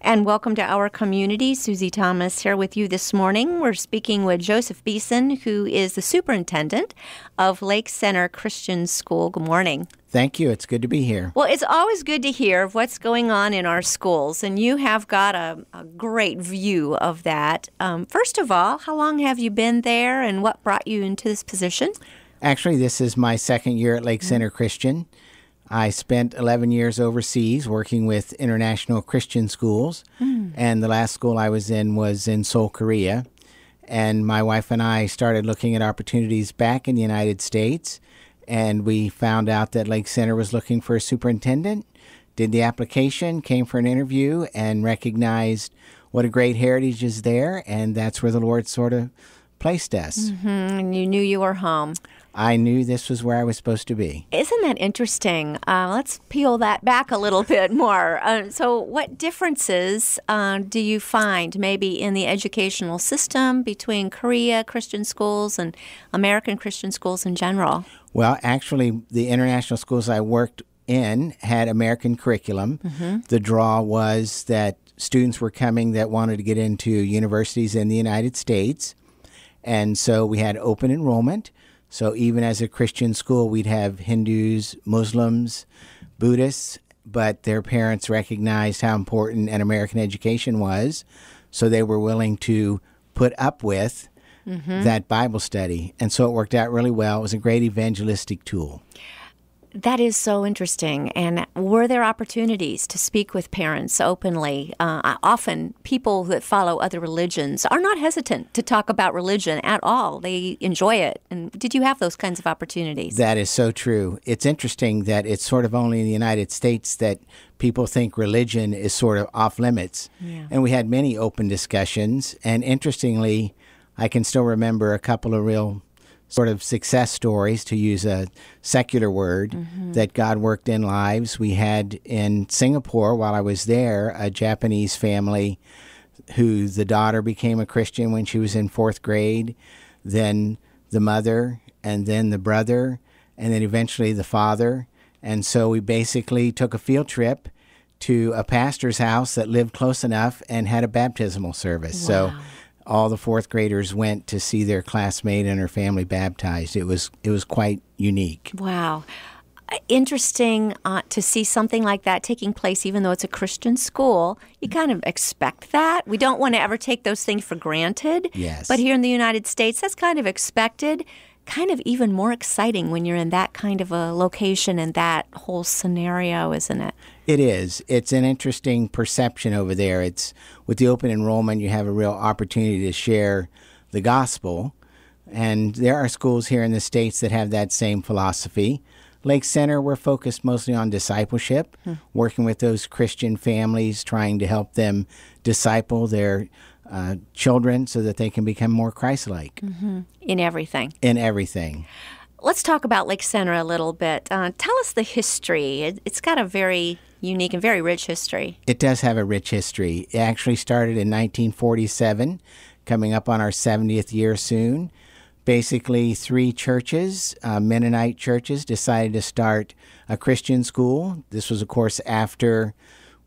And welcome to our community. Susie Thomas here with you this morning. We're speaking with Joseph Beeson, who is the superintendent of Lake Center Christian School. Good morning. Thank you. It's good to be here. Well, it's always good to hear of what's going on in our schools, and you have got a great view of that. First of all, how long have you been there, and what brought you into this position? Actually, this is my second year at Lake Center Christian. I spent 11 years overseas working with international Christian schools, and the last school I was in Seoul, Korea. And my wife and I started looking at opportunities back in the United States, and we found out that Lake Center was looking for a superintendent, did the application, came for an interview, and recognized what a great heritage is there, and that's where the Lord sort of placed us. And you knew you were home. I knew this was where I was supposed to be. Isn't that interesting? Let's peel that back a little bit more. So what differences do you find maybe in the educational system between Korea Christian schools and American Christian schools in general? Well, actually, the international schools I worked in had American curriculum. The draw was that students were coming that wanted to get into universities in the United States. And so we had open enrollment. So even as a Christian school, we'd have Hindus, Muslims, Buddhists, but their parents recognized how important an American education was, so they were willing to put up with that Bible study. And so it worked out really well. It was a great evangelistic tool. That is so interesting. And were there opportunities to speak with parents openly? Often people that follow other religions are not hesitant to talk about religion at all. They enjoy it. And did you have those kinds of opportunities? That is so true. It's interesting that it's sort of only in the United States that people think religion is sort of off limits. Yeah. And we had many open discussions. And interestingly, I can still remember a couple of real sort of success stories, to use a secular word, that God worked in lives. We had in Singapore, while I was there, a Japanese family who the daughter became a Christian when she was in 4th grade, then the mother, and then the brother, and then eventually the father. And so we basically took a field trip to a pastor's house that lived close enough and had a baptismal service. Wow. So all the 4th graders went to see their classmate and her family baptized. It was quite unique. Wow. Interesting to see something like that taking place, even though it's a Christian school. You kind of expect that. We don't want to ever take those things for granted. Yes. But here in the United States, that's kind of expected, kind of even more exciting when you're in that kind of a location and that whole scenario, isn't it? It is. It's an interesting perception over there. It's with the open enrollment, you have a real opportunity to share the gospel. And there are schools here in the States that have that same philosophy. Lake Center, we're focused mostly on discipleship, working with those Christian families, trying to help them disciple their children so that they can become more Christ-like. In everything. In everything. Let's talk about Lake Center a little bit. Tell us the history. It's got a very unique and very rich history. It does have a rich history. It actually started in 1947, coming up on our 70th year soon. Basically, 3 churches, Mennonite churches, decided to start a Christian school. This was, of course, after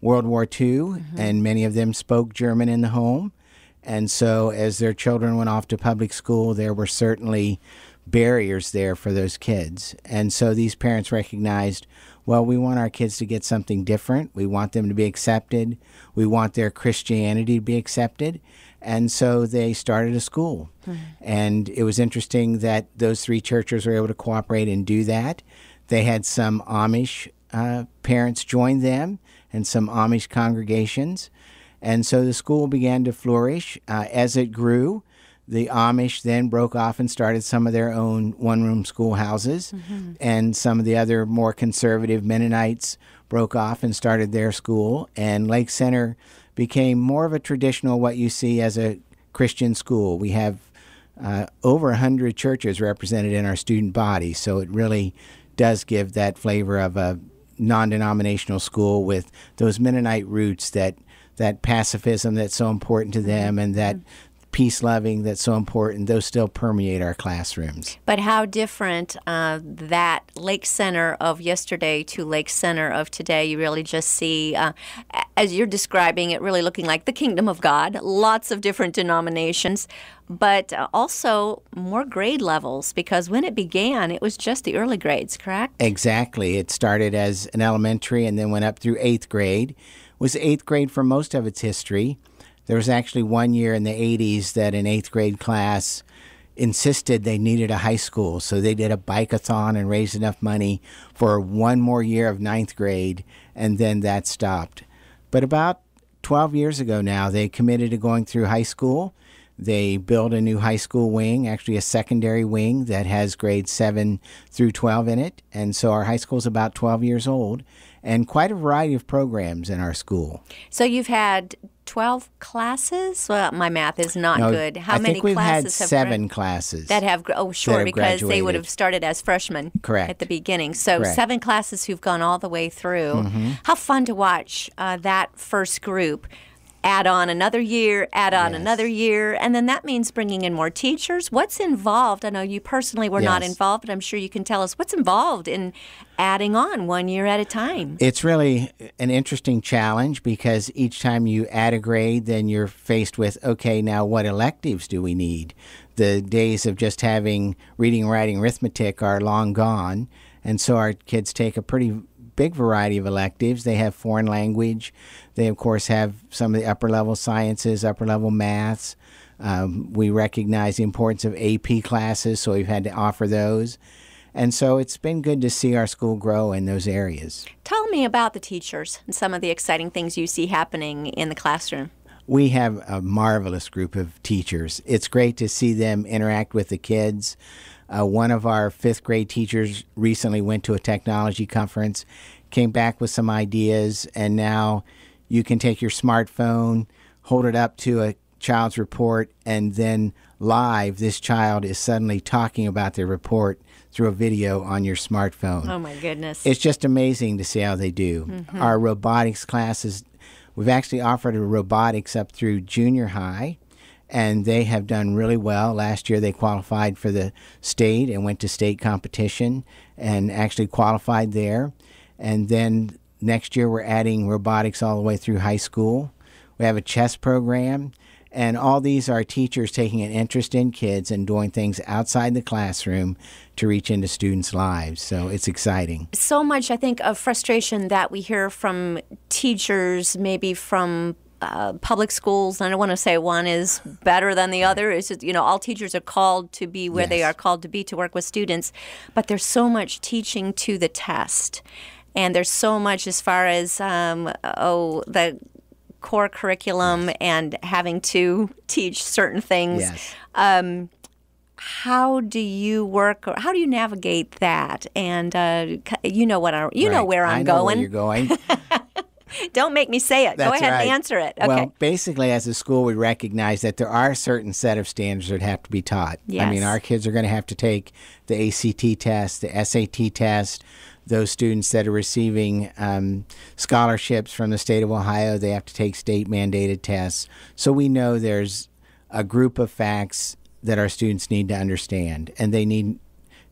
World War II, and many of them spoke German in the home. And so as their children went off to public school, there were certainly barriers there for those kids. And so these parents recognized, well, we want our kids to get something different. We want them to be accepted. We want their Christianity to be accepted. And so they started a school. And it was interesting that those 3 churches were able to cooperate and do that. They had some Amish parents join them and some Amish congregations. And so the school began to flourish. As it grew, the Amish then broke off and started some of their own one-room schoolhouses. And some of the other more conservative Mennonites broke off and started their school. And Lake Center became more of a traditional, what you see as a Christian school. We have over 100 churches represented in our student body, so it really does give that flavor of a non-denominational school with those Mennonite roots, that pacifism that's so important to them, and that peace-loving that's so important, those still permeate our classrooms. But how different that Lake Center of yesterday to Lake Center of today. You really just see, as you're describing it, really looking like the kingdom of God, lots of different denominations, but also more grade levels, because when it began, it was just the early grades, correct? Exactly. It started as an elementary and then went up through 8th grade. It was 8th grade for most of its history. There was actually one year in the 80s that an 8th grade class insisted they needed a high school, so they did a bike-a-thon and raised enough money for one more year of 9th grade, and then that stopped. But about 12 years ago now, they committed to going through high school. They built a new high school wing, actually a secondary wing that has grades 7 through 12 in it, and so our high school is about 12 years old, and quite a variety of programs in our school. So you've had 12 classes? Well, my math is not good. How many I think we've had classes have 7 classes. that have, oh, sure, because they would graduated. have started as freshmen Correct. at the beginning. So Correct. 7 classes who've gone all the way through. How fun to watch that first group add on another year, add on Yes. another year, and then that means bringing in more teachers. What's involved? I know you personally were not Yes. involved, but I'm sure you can tell us what's involved in adding on 1 year at a time. It's really an interesting challenge because each time you add a grade, then you're faced with, okay, now what electives do we need? The days of just having reading, writing, arithmetic are long gone, and so our kids take a pretty big variety of electives. They have foreign language. They, of course, have some of the upper-level sciences, upper-level maths. We recognize the importance of AP classes, so we've had to offer those. And so it's been good to see our school grow in those areas. Tell me about the teachers and some of the exciting things you see happening in the classroom. We have a marvelous group of teachers. It's great to see them interact with the kids. One of our 5th grade teachers recently went to a technology conference, came back with some ideas, and now you can take your smartphone, hold it up to a child's report, and then live, this child is suddenly talking about their report through a video on your smartphone. Oh, my goodness. It's just amazing to see how they do. Our robotics classes, we've actually offered a robotics up through junior high, and they have done really well. Last year they qualified for the state and went to state competition and actually qualified there. And then next year we're adding robotics all the way through high school. We have a chess program. And all these are teachers taking an interest in kids and doing things outside the classroom to reach into students' lives. So it's exciting. So much, I think, of frustration that we hear from teachers, maybe from public schools. I don't want to say one is better than the other. It's just, all teachers are called to be where they Yes. are called to be to work with students. But there's so much teaching to the test. And there's so much as far as, the core curriculum and having to teach certain things. Yes. How do you work, or how do you navigate that? And you know where I'm I know going. where you're going. Don't make me say it. Go That's ahead right. and answer it. Okay. Well, basically, as a school, we recognize that there are a certain set of standards that have to be taught. I mean, Yes. our kids are going to have to take the ACT test, the SAT test. Those students that are receiving scholarships from the state of Ohio, they have to take state-mandated tests. So we know there's a group of facts that our students need to understand, and they need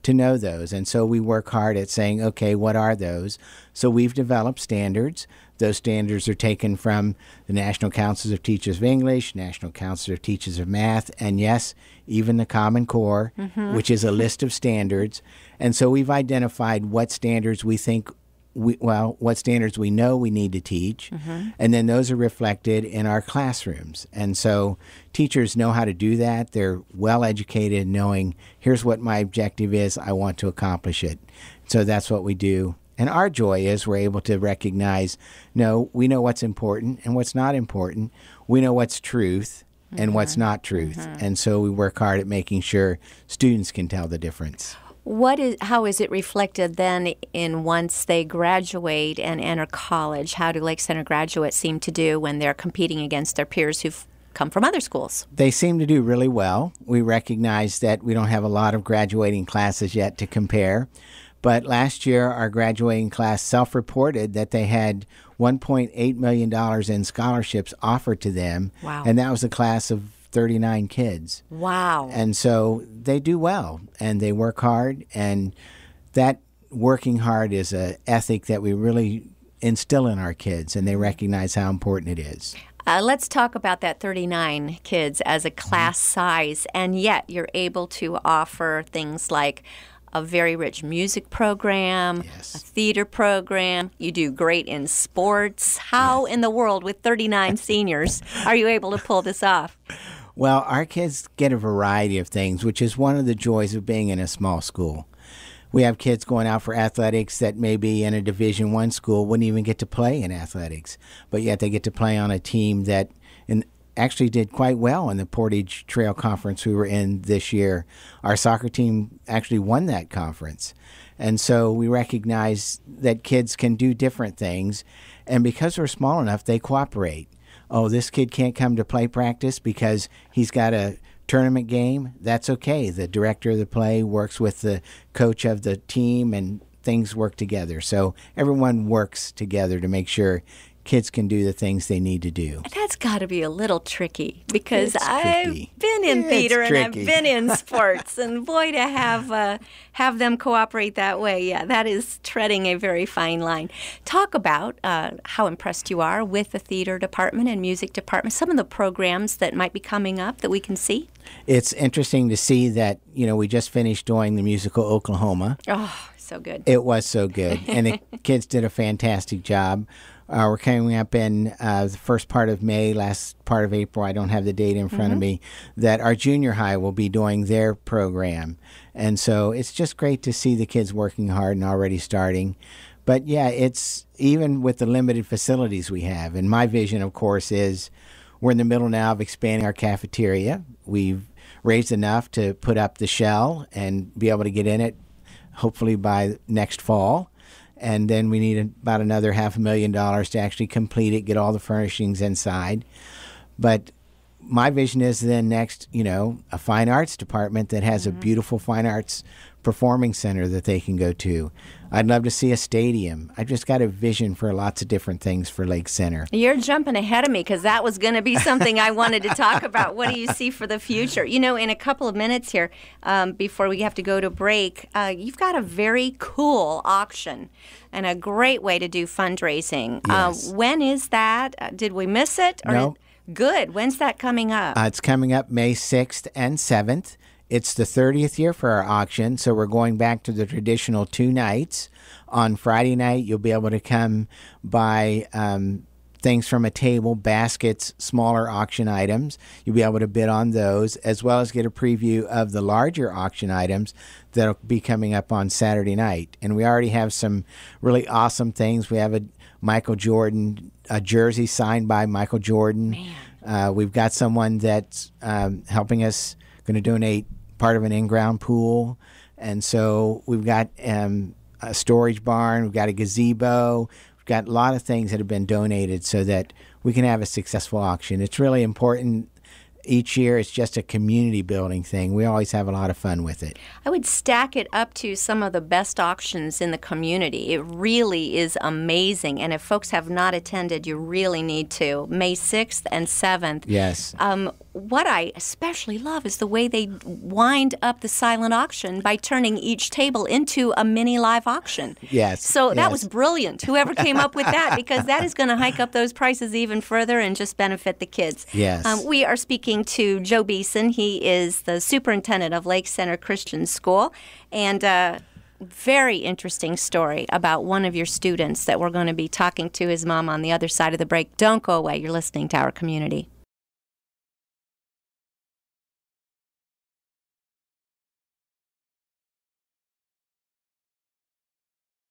to know those. And so we work hard at saying, okay, what are those? So we've developed standards. Those standards are taken from the National Councils of Teachers of English, National Council of Teachers of Math, and yes, even the Common Core, which is a list of standards. And so we've identified what standards we think, what standards we know we need to teach, and then those are reflected in our classrooms. And so teachers know how to do that. They're well educated, knowing here's what my objective is, I want to accomplish it. So that's what we do. And our joy is we're able to recognize, no, we know what's important and what's not important. We know what's truth and what's not truth. And so we work hard at making sure students can tell the difference. How is it reflected then in once they graduate and enter college? How do Lake Center graduates seem to do when they're competing against their peers who've come from other schools? They seem to do really well. We recognize that we don't have a lot of graduating classes yet to compare. But last year, our graduating class self-reported that they had $1.8 million in scholarships offered to them. Wow. And that was a class of 39 kids. Wow. And so they do well, and they work hard, and that working hard is an ethic that we really instill in our kids, and they recognize how important it is. Let's talk about that 39 kids as a class size, and yet you're able to offer things like a very rich music program, Yes. a theater program. You do great in sports. How in the world, with 39 seniors, are you able to pull this off? Well, our kids get a variety of things, which is one of the joys of being in a small school. We have kids going out for athletics that maybe in a Division I school wouldn't even get to play in athletics, but yet they get to play on a team that actually did quite well in the Portage Trail Conference we were in this year. Our soccer team actually won that conference. And so we recognize that kids can do different things, and because we're small enough, they cooperate. Oh, this kid can't come to play practice because he's got a tournament game. That's okay. The director of the play works with the coach of the team, and things work together. So everyone works together to make sure kids can do the things they need to do. That's got to be a little tricky, because It's I've tricky. been in It's theater and I've tricky. been in sports, and boy, to have them cooperate that way, yeah, that is treading a very fine line. Talk about how impressed you are with the theater department and music department, some of the programs that might be coming up that we can see. It's interesting to see that, we just finished doing the musical Oklahoma. Oh, so good. It was so good, and the kids did a fantastic job. We're coming up in the first part of May, last part of April, I don't have the date in front of me, that our junior high will be doing their program. And so it's just great to see the kids working hard and already starting. But yeah, it's even with the limited facilities we have. And my vision, of course, is we're in the middle now of expanding our cafeteria. We've raised enough to put up the shell and be able to get in it hopefully by next fall. And then we need about another $500,000 to actually complete it, get all the furnishings inside. But my vision is then next, a fine arts department that has a beautiful fine arts performing center that they can go to. I'd love to see a stadium. I've just got a vision for lots of different things for Lake Center. You're jumping ahead of me, because that was going to be something I wanted to talk about. What do you see for the future? In a couple of minutes here, before we have to go to break, you've got a very cool auction and a great way to do fundraising. Yes. When is that? Did we miss it? No. Good. When's that coming up? It's coming up May 6th and 7th. It's the 30th year for our auction, so we're going back to the traditional 2 nights. On Friday night, you'll be able to come buy things from a table, baskets, smaller auction items. You'll be able to bid on those, as well as get a preview of the larger auction items that'll be coming up on Saturday night. And we already have some really awesome things. We have a Michael Jordan, a jersey signed by Michael Jordan. We've got someone that's helping us, going to donate part of an in-ground pool. And so we've got a storage barn, we've got a gazebo, we've got a lot of things that have been donated so that we can have a successful auction. It's really important. Each year, it's just a community building thing. We always have a lot of fun with it. I would stack it up to some of the best auctions in the community. It really is amazing. And if folks have not attended, you really need to. May 6th and 7th. Yes. What I especially love is the way they wind up the silent auction by turning each table into a mini live auction. Yes. So that yes. was brilliant, whoever came up with that, because that is going to hike up those prices even further and just benefit the kids. Yes. We are speaking to Joe Beeson. He is the superintendent of Lake Center Christian School, and very interesting story about one of your students that we're going to be talking to his mom on the other side of the break. Don't go away. You're listening to Our Community.